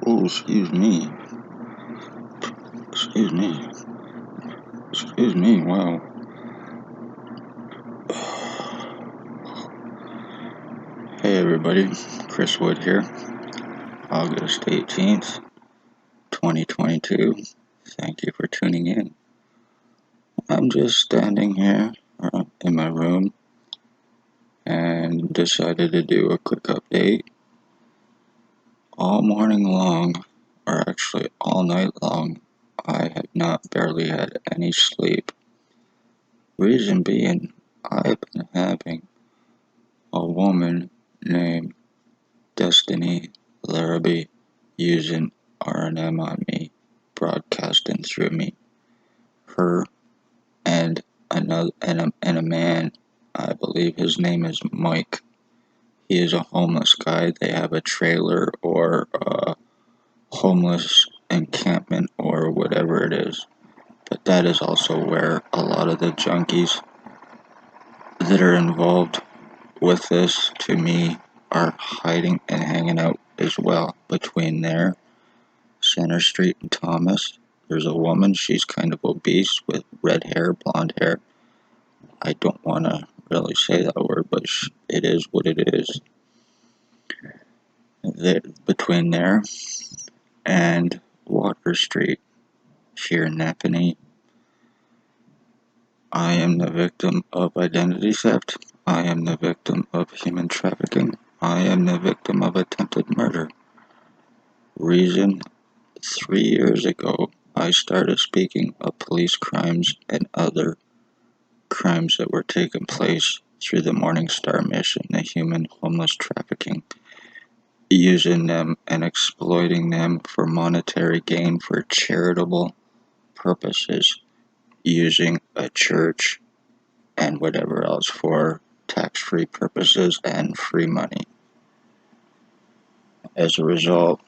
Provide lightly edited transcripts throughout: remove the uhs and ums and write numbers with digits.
Oh, excuse me. Excuse me. Excuse me, wow. Hey everybody, Chris Wood here. August 18th, 2022. Thank you for tuning in. I'm just standing here in my room and decided to do a quick update. All morning long, or actually all night long, I have barely had any sleep. Reason being, I've been having a woman named Destiny Larrabee using R&M on me, broadcasting through me. Her and a man, I believe his name is Mike. He is a homeless guy. They have a trailer or a homeless encampment or whatever it is. But that is also where a lot of the junkies that are involved with this, to me, are hiding and hanging out as well. Between there, Center Street and Thomas, there's a woman. She's kind of obese with red hair, blonde hair. I don't want to really say that word, but it is what it is. Between there and Water Street here in Napanee, I am the victim of identity theft. I am the victim of human trafficking. I am the victim of attempted murder. Reason, 3 years ago, I started speaking of police crimes and other crimes that were taking place through the Morning Star mission, the human homeless trafficking, using them and exploiting them for monetary gain for charitable purposes, using a church and whatever else for tax-free purposes and free money. As a result,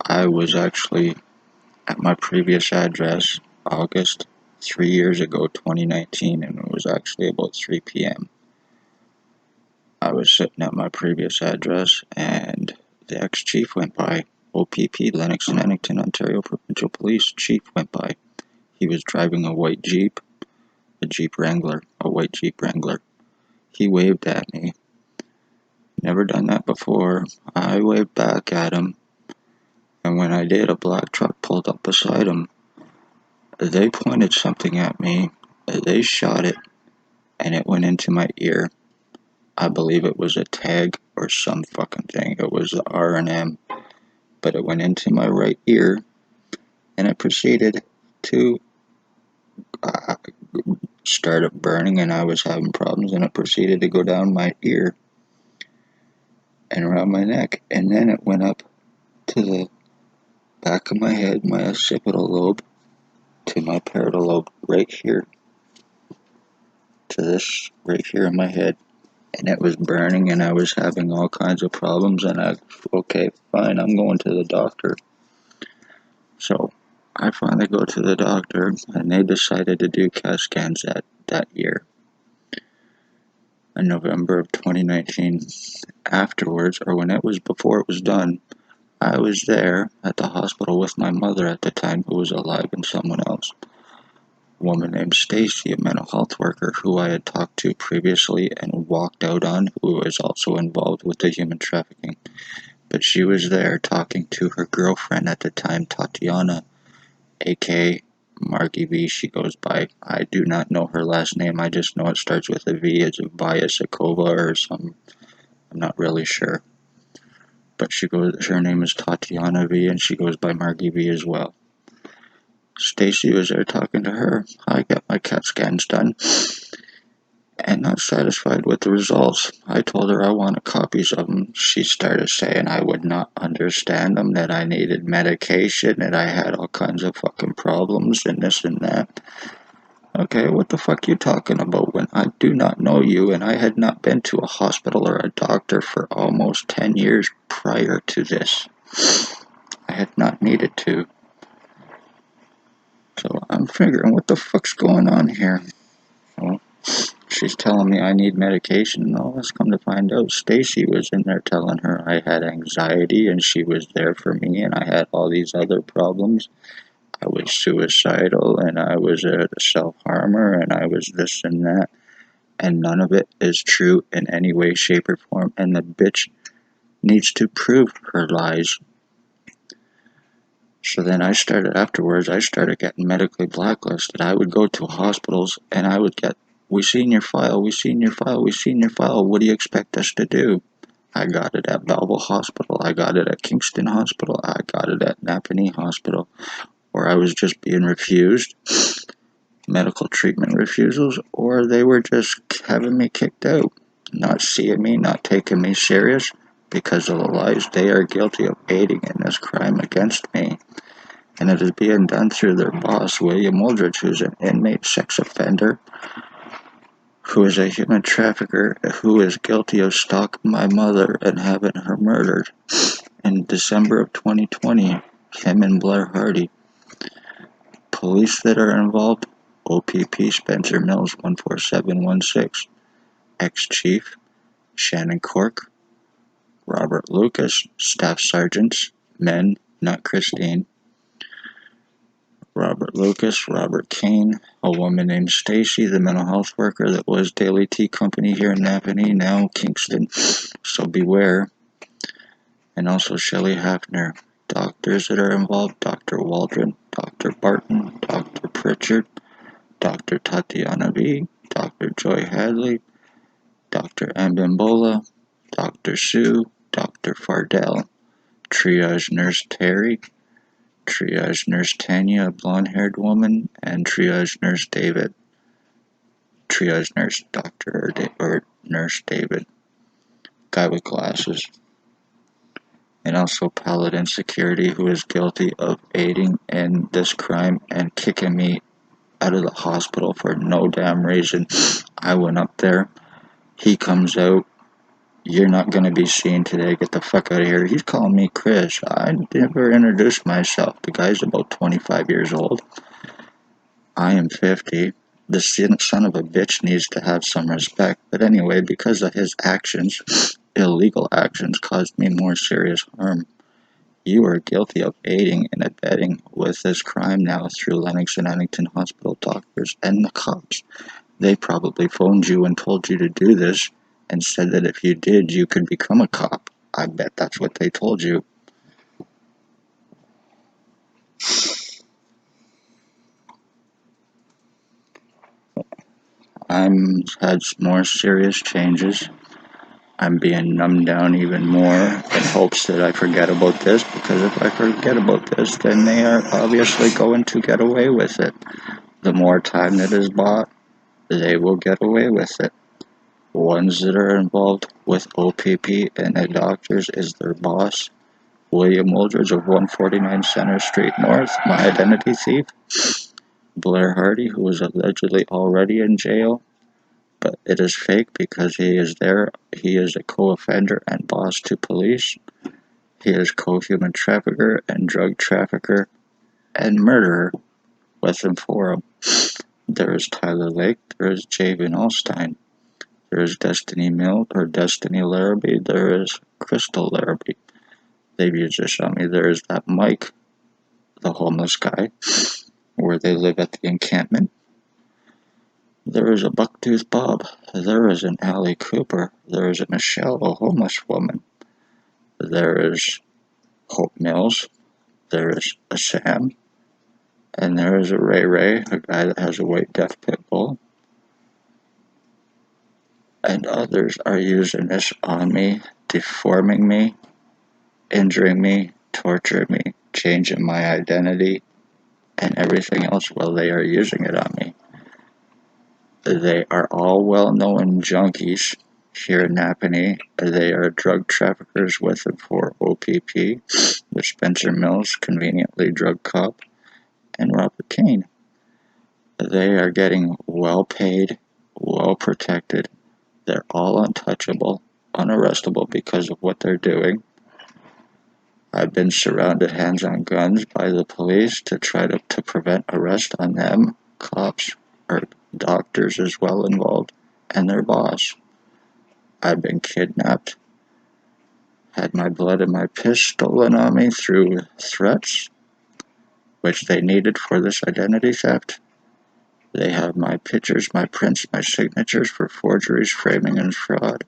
I was actually at my previous address August 3 years ago, 2019, and it was actually about 3 p.m. I was sitting at my previous address and the ex-chief went by. O.P.P, Lennox and Annington, Ontario Provincial Police Chief went by. He was driving a white Jeep, a white Jeep Wrangler. He waved at me. Never done that before. I waved back at him, and when I did, a black truck pulled up beside him. They pointed something at me. They shot it, and it went into my ear. I believe it was a tag or some fucking thing. It was the R&M, but it went into my right ear, and it proceeded to started burning, and I was having problems, and it proceeded to go down my ear and around my neck, and then it went up to the back of my head, my occipital lobe, to my parietal lobe right here, to this right here in my head, and it was burning, and I was having all kinds of problems, and okay, fine, I'm going to the doctor. So I finally go to the doctor, and they decided to do CAT scans that year. In November of 2019, afterwards, or when it was before it was done, I was there at the hospital with my mother at the time, who was alive, and someone else. A woman named Stacy, a mental health worker who I had talked to previously and walked out on, who was also involved with the human trafficking. But she was there talking to her girlfriend at the time, Tatiana, aka Margie V, she goes by. I do not know her last name, I just know it starts with a V. It's Vyasakova or something. I'm not really sure. But her name is Tatiana V, and she goes by Margie V as well. Stacy was there talking to her. I got my CAT scans done, and not satisfied with the results. I told her I wanted copies of them. She started saying I would not understand them, that I needed medication, that I had all kinds of fucking problems, and this and that. Okay, what the fuck you talking about when I do not know you, and I had not been to a hospital or a doctor for almost 10 years prior to this. I had not needed to. So I'm figuring, what the fuck's going on here? Well, she's telling me I need medication, and all this, come to find out, Stacy was in there telling her I had anxiety, and she was there for me, and I had all these other problems. I was suicidal, and I was a self-harmer, and I was this and that, and none of it is true in any way, shape, or form, and the bitch needs to prove her lies. So then afterwards, I started getting medically blacklisted. I would go to hospitals and I would get, we seen your file, we seen your file, we seen your file, what do you expect us to do? I got it at Belleville Hospital, I got it at Kingston Hospital, I got it at Napanee Hospital, or I was just being refused medical treatment refusals, or they were just having me kicked out, not seeing me, not taking me serious because of the lies. They are guilty of aiding in this crime against me, and it is being done through their boss, William Wooldridge, who's an inmate sex offender, who is a human trafficker, who is guilty of stalking my mother and having her murdered. In December of 2020, him and Blair Hardy. Police that are involved: O.P.P. Spencer MILLS14716, ex-chief Shannon Cork, Robert Lucas, staff sergeants, men, not Christine, Robert Lucas, Robert Kane, a woman named Stacy, the mental health worker that was Daily Tea Company here in Napanee, now Kingston, so beware, and also Shelley Hafner. Doctors that are involved: Dr. Waldron, Dr. Barton, Dr. Pritchard, Dr. Tatiana B., Dr. Joy Hadley, Dr. Ambimbola, Dr. Sue, Dr. Fardell, triage nurse Terry, triage nurse Tanya, a blonde-haired woman, and triage nurse David, triage nurse Dr. or nurse David, guy with glasses, and also Paladin Security, who is guilty of aiding in this crime and kicking me out of the hospital for no damn reason. I went up there, he comes out, you're not going to be seen today, get the fuck out of here. He's calling me Chris. I never introduced myself. The guy's about 25 years old. I am 50. The son of a bitch needs to have some respect. But anyway, because of his actions, illegal actions, caused me more serious harm. You are guilty of aiding and abetting with this crime now through Lennox and Annington Hospital doctors and the cops. They probably phoned you and told you to do this and said that if you did, you could become a cop. I bet that's what they told you. I'm had more serious changes. I'm being numbed down even more in hopes that I forget about this, because if I forget about this, then they are obviously going to get away with it. The more time that is bought, they will get away with it. Ones that are involved with O.P.P. and the doctors is their boss, William Wooldridge of 149 Center Street North, my identity thief, Blair Hardy, who is allegedly already in jail, but it is fake because he is there. He is a co-offender and boss to police. He is co-human trafficker and drug trafficker and murderer with him for him. There is Tyler Lake, there is Javen Alstein, there is Destiny Larrabee, there is Crystal Larrabee. They've used this on me. There is that Mike, the homeless guy, where they live at the encampment. There is a Bucktooth Bob. There is an Allie Cooper. There is a Michelle, a homeless woman. There is Hope Mills. There is a Sam. And there is a Ray, a guy that has a white deaf pit bull. And others are using this on me, deforming me, injuring me, torturing me, changing my identity, and everything else while they are using it on me. They are all well-known junkies here in Napanee. They are drug traffickers with and for O.P.P, with Spencer Mills, conveniently drug cop, and Robert Kane. They are getting well-paid, well-protected. They're all untouchable, unarrestable because of what they're doing. I've been surrounded hands on guns by the police to try to prevent arrest on them. Cops or doctors as well involved, and their boss. I've been kidnapped, had my blood and my piss stolen on me through threats, which they needed for this identity theft. They have my pictures, my prints, my signatures for forgeries, framing, and fraud.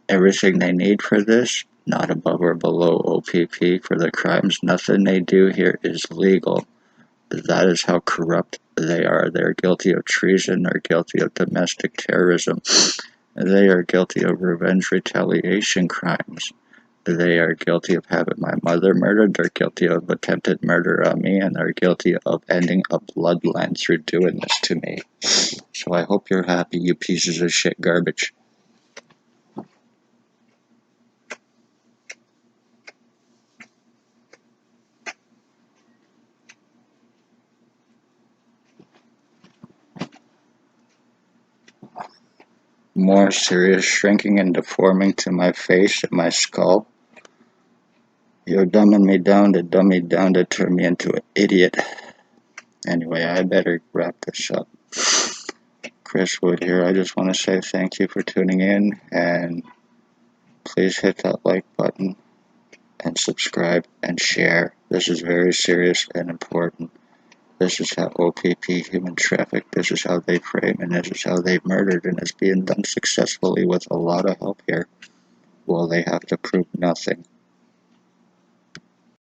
Everything they need for this, not above or below O.P.P for the crimes. Nothing they do here is legal. That is how corrupt they are. They're guilty of treason. They're guilty of domestic terrorism. They are guilty of revenge retaliation crimes. They are guilty of having my mother murdered. They're guilty of attempted murder on me, and they're guilty of ending a bloodline through doing this to me. So I hope you're happy, you pieces of shit garbage. More serious shrinking and deforming to my face and my skull. You're dumbing me down to dumb me down to turn me into an idiot. Anyway, I better wrap this up. Chris Wood here. I just want to say thank you for tuning in, and please hit that like button and subscribe and share. This is very serious and important. This is how O.P.P human traffic, this is how they frame, and this is how they murdered, and it's being done successfully with a lot of help here. Well, they have to prove nothing.